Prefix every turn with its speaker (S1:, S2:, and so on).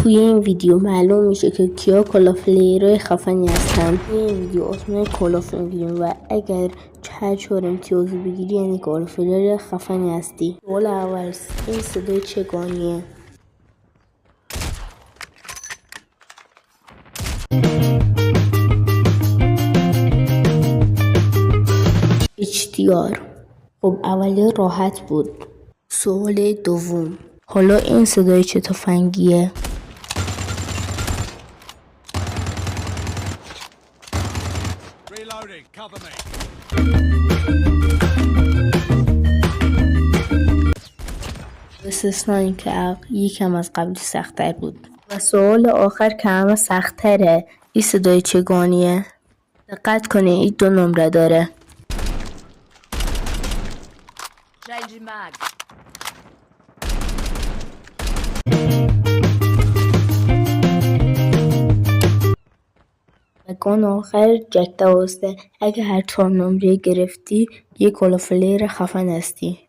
S1: توی این ویدیو معلوم میشه که کیا کلافلیرهای خفنی هستن. توی این ویدیو اسم کلاف میگیریم و اگر هر 4 امتیازی بگیری یعنی کلافلیر خفنی هستی. سوال اول، این صدای چگانیه؟ HDR. خب اولی راحت بود. سوال دوم، حالا این صدای چه تفنگیه؟ استثنا اینکه یکم از قبلی سخت‌تر بود. و سوال آخر که همه سخت‌تره، این صدای چگانیه؟ دقت کنید این 2 نمره داره. و گان آخر جک دوسته. اگه هر 4 نمره گرفتی یه کلافلیر خفن هستی.